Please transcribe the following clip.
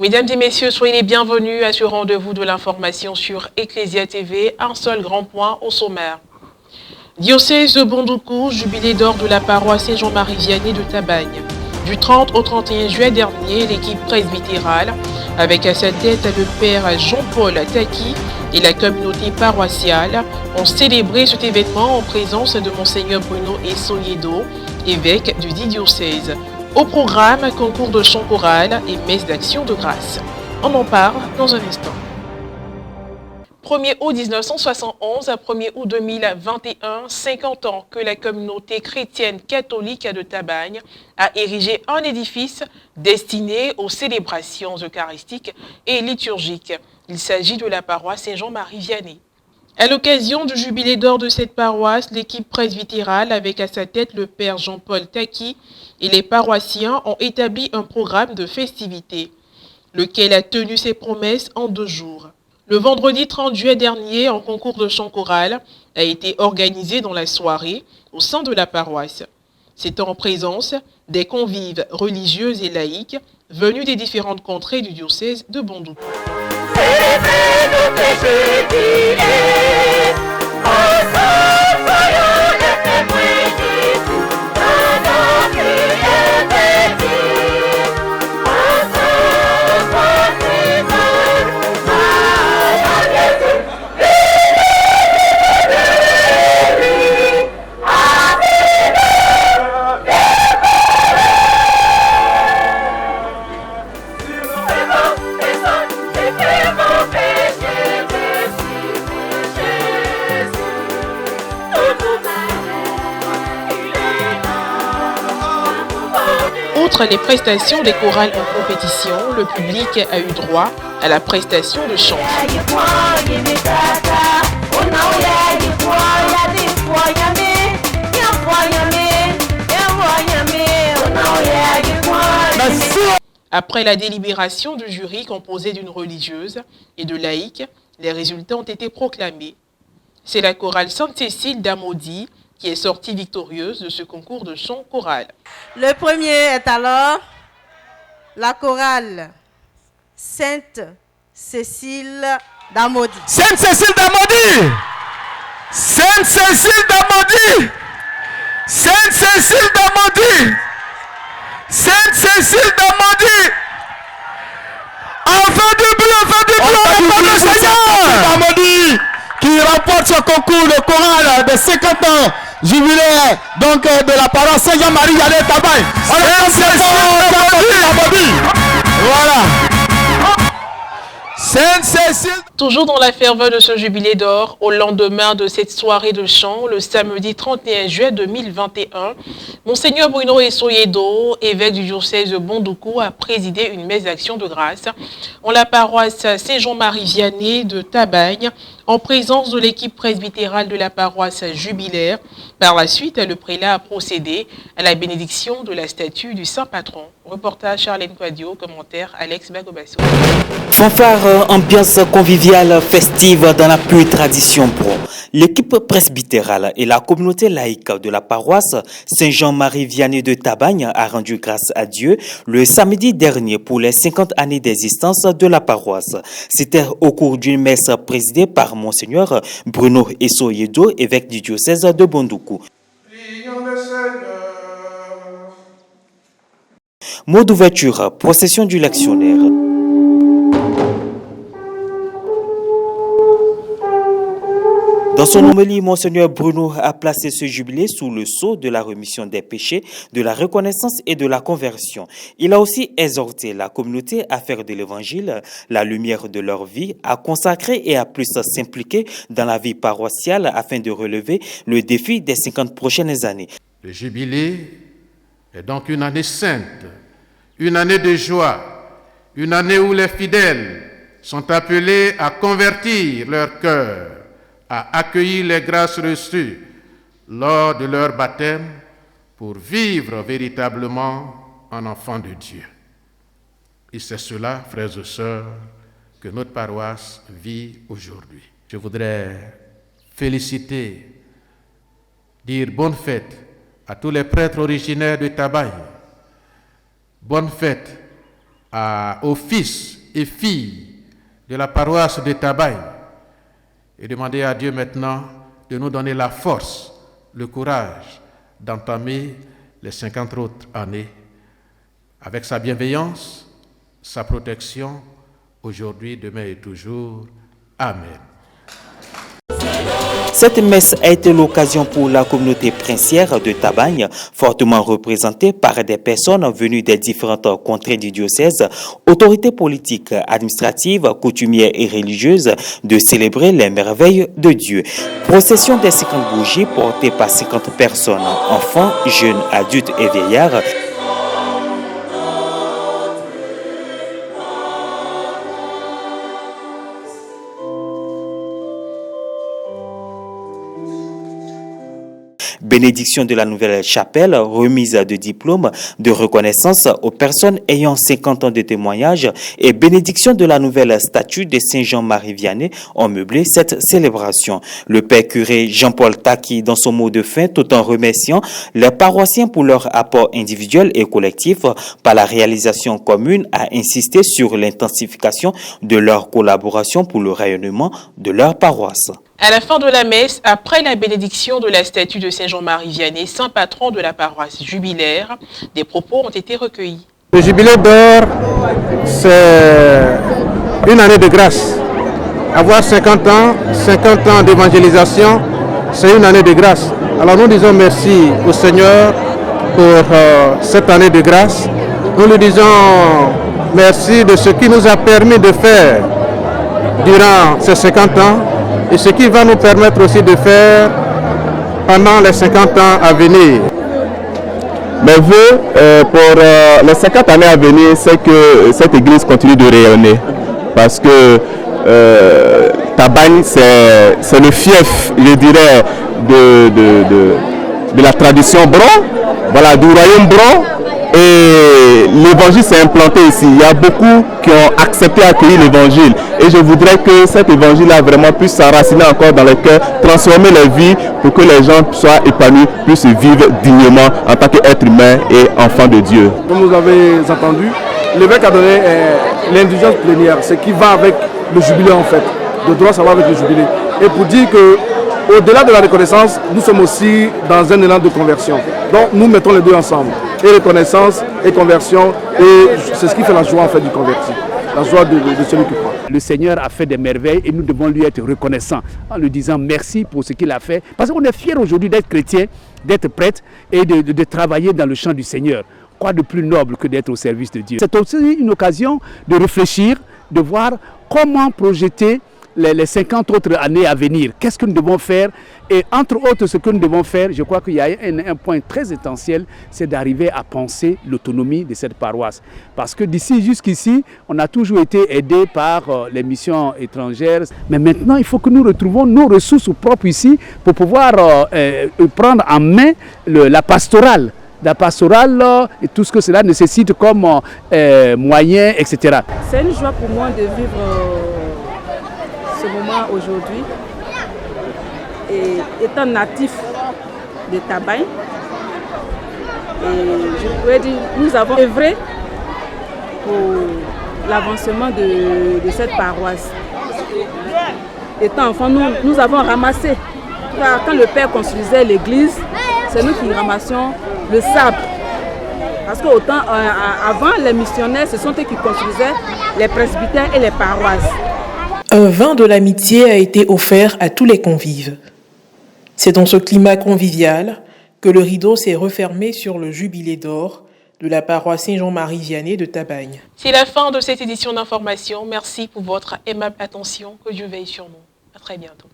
Mesdames et messieurs, soyez les bienvenus à ce rendez-vous de l'information sur Ecclesia TV. Un seul grand point au sommaire. Diocèse de Bondoukou, jubilé d'or de la paroisse Saint-Jean-Marie Vianney de Tabagne. Du 30 au 31 juillet dernier, l'équipe presbytérale, avec à sa tête le père Jean-Paul Taki et la communauté paroissiale, ont célébré cet événement en présence de Monseigneur Bruno Essoyedo, évêque du dit diocèse. Au programme, concours de chant choral et messe d'action de grâce. On en parle dans un instant. 1er août 1971 à 1er août 2021, 50 ans que la communauté chrétienne catholique de Tabagne a érigé un édifice destiné aux célébrations eucharistiques et liturgiques. Il s'agit de la paroisse Saint-Jean-Marie Vianney. À l'occasion du jubilé d'or de cette paroisse, l'équipe presbytérale, avec à sa tête le père Jean-Paul Taki et les paroissiens, ont établi un programme de festivités, lequel a tenu ses promesses en 2 jours. Le vendredi 30 juillet dernier, un concours de chant choral a été organisé dans la soirée au sein de la paroisse. C'est en présence des convives religieux et laïcs venus des différentes contrées du diocèse de Bondoukou. Outre les prestations des chorales en compétition, le public a eu droit à la prestation de chant. Après la délibération du jury composé d'une religieuse et de laïcs, les résultats ont été proclamés. C'est la chorale Sainte-Cécile d'Amaudy qui est sortie victorieuse de ce concours de chant choral. Le premier est alors la chorale Sainte-Cécile d'Amaudy. Sainte-Cécile d'Amaudy! Sainte-Cécile d'Amaudy! Sainte-Cécile d'Amaudy! Sainte-Cécile d'Amaudy! Enfin du bruit, Seigneur! D'Amaudy qui remporte ce concours de chorale de 50 ans jubilaire donc de la paroisse Saint-Jean-Marie Vianney de Tabagne. Voilà. Sainte-Cécile. Toujours dans la ferveur de ce jubilé d'or, au lendemain de cette soirée de chant, le samedi 31 juillet 2021, Monseigneur Bruno Essoyedo, évêque du diocèse de Bondoukou, a présidé une messe d'action de grâce en la paroisse Saint-Jean-Marie Vianney de Tabagne, en présence de l'équipe presbytérale de la paroisse jubilaire. Par la suite, le prélat a procédé à la bénédiction de la statue du Saint Patron. Reportage Charlène Quadio, commentaire Alex Bagobasso. Fanfare, ambiance conviviale, festive dans la pure tradition pro. L'équipe presbytérale et la communauté laïque de la paroisse Saint-Jean-Marie Vianney de Tabagne a rendu grâce à Dieu le samedi dernier pour les 50 années d'existence de la paroisse. C'était au cours d'une messe présidée par Monseigneur Bruno Essoyedo, évêque du diocèse de Bondoukou. Mot d'ouverture, procession du lectionnaire. Dans son homélie, Monseigneur Bruno a placé ce jubilé sous le sceau de la rémission des péchés, de la reconnaissance et de la conversion. Il a aussi exhorté la communauté à faire de l'Évangile la lumière de leur vie, à consacrer et à plus s'impliquer dans la vie paroissiale afin de relever le défi des 50 prochaines années. Le jubilé est donc une année sainte, une année de joie, une année où les fidèles sont appelés à convertir leur cœur, à accueillir les grâces reçues lors de leur baptême pour vivre véritablement en enfant de Dieu. Et c'est cela, frères et sœurs, que notre paroisse vit aujourd'hui. Je voudrais féliciter, dire bonne fête à tous les prêtres originaires de Tabagne. Bonne fête aux fils et filles de la paroisse de Tabagne et demander à Dieu maintenant de nous donner la force, le courage d'entamer les 50 autres années avec sa bienveillance, sa protection, aujourd'hui, demain et toujours. Amen. Cette messe a été l'occasion pour la communauté princière de Tabagne, fortement représentée par des personnes venues des différentes contrées du diocèse, autorités politiques, administratives, coutumières et religieuses, de célébrer les merveilles de Dieu. Procession des 50 bougies portées par 50 personnes, enfants, jeunes, adultes et vieillards. Bénédiction de la nouvelle chapelle, remise de diplômes de reconnaissance aux personnes ayant 50 ans de témoignage et bénédiction de la nouvelle statue de Saint-Jean-Marie Vianney ont meublé cette célébration. Le père curé Jean-Paul Taki, dans son mot de fin, tout en remerciant les paroissiens pour leur apport individuel et collectif par la réalisation commune, a insisté sur l'intensification de leur collaboration pour le rayonnement de leur paroisse. À la fin de la messe, après la bénédiction de la statue de Saint-Jean-Marie Vianney, saint patron de la paroisse jubilaire, des propos ont été recueillis. Le jubilé d'or, c'est une année de grâce. Avoir 50 ans d'évangélisation, c'est une année de grâce. Alors nous disons merci au Seigneur pour cette année de grâce. Nous lui disons merci de ce qu'il nous a permis de faire durant ces 50 ans. Et ce qui va nous permettre aussi de faire pendant les 50 ans à venir. Mes vœux pour les 50 années à venir, c'est que cette église continue de rayonner. Parce que Tabagne, c'est le fief, je dirais, de la tradition Bron, voilà, du royaume Bron. Et l'évangile s'est implanté ici. Il y a beaucoup qui ont accepté d'accueillir l'évangile. Et je voudrais que cet évangile-là vraiment puisse s'enraciner encore dans le cœur, transformer les vies pour que les gens soient épanouis, puissent vivre dignement en tant qu'être humain et enfant de Dieu. Comme vous avez entendu, l'évêque a donné l'indulgence plénière, ce qui va avec le jubilé en fait. De droit, ça va avec le jubilé. Et pour dire que au-delà de la reconnaissance, nous sommes aussi dans un élan de conversion. Donc nous mettons les deux ensemble. Et reconnaissance et conversion. Et c'est ce qui fait la joie en fait du converti. La joie de celui qui croit. Le Seigneur a fait des merveilles et nous devons lui être reconnaissants en lui disant merci pour ce qu'il a fait. Parce qu'on est fiers aujourd'hui d'être chrétien, d'être prêtre et de travailler dans le champ du Seigneur. Quoi de plus noble que d'être au service de Dieu? C'est aussi une occasion de réfléchir, de voir comment projeter les 50 autres années à venir. Qu'est-ce que nous devons faire? Et entre autres, ce que nous devons faire, je crois qu'il y a un point très essentiel, c'est d'arriver à penser l'autonomie de cette paroisse. Parce que d'ici jusqu'ici, on a toujours été aidé par les missions étrangères. Mais maintenant, il faut que nous retrouvons nos ressources propres ici pour pouvoir prendre en main la pastorale. La pastorale et tout ce que cela nécessite comme moyens, etc. C'est une joie pour moi de vivre ce moment aujourd'hui. Et étant natif de Tabagne, et je pourrais dire nous avons œuvré pour l'avancement de cette paroisse. Étant enfant, nous avons ramassé. Quand le père construisait l'église, c'est nous qui ramassions le sable. Parce qu'autant avant, les missionnaires, ce sont eux qui construisaient les presbytères et les paroisses. Un vin de l'amitié a été offert à tous les convives. C'est dans ce climat convivial que le rideau s'est refermé sur le jubilé d'or de la paroisse Saint-Jean-Marie Vianney de Tabagne. C'est la fin de cette édition d'information. Merci pour votre aimable attention. Que Dieu veille sur nous. À très bientôt.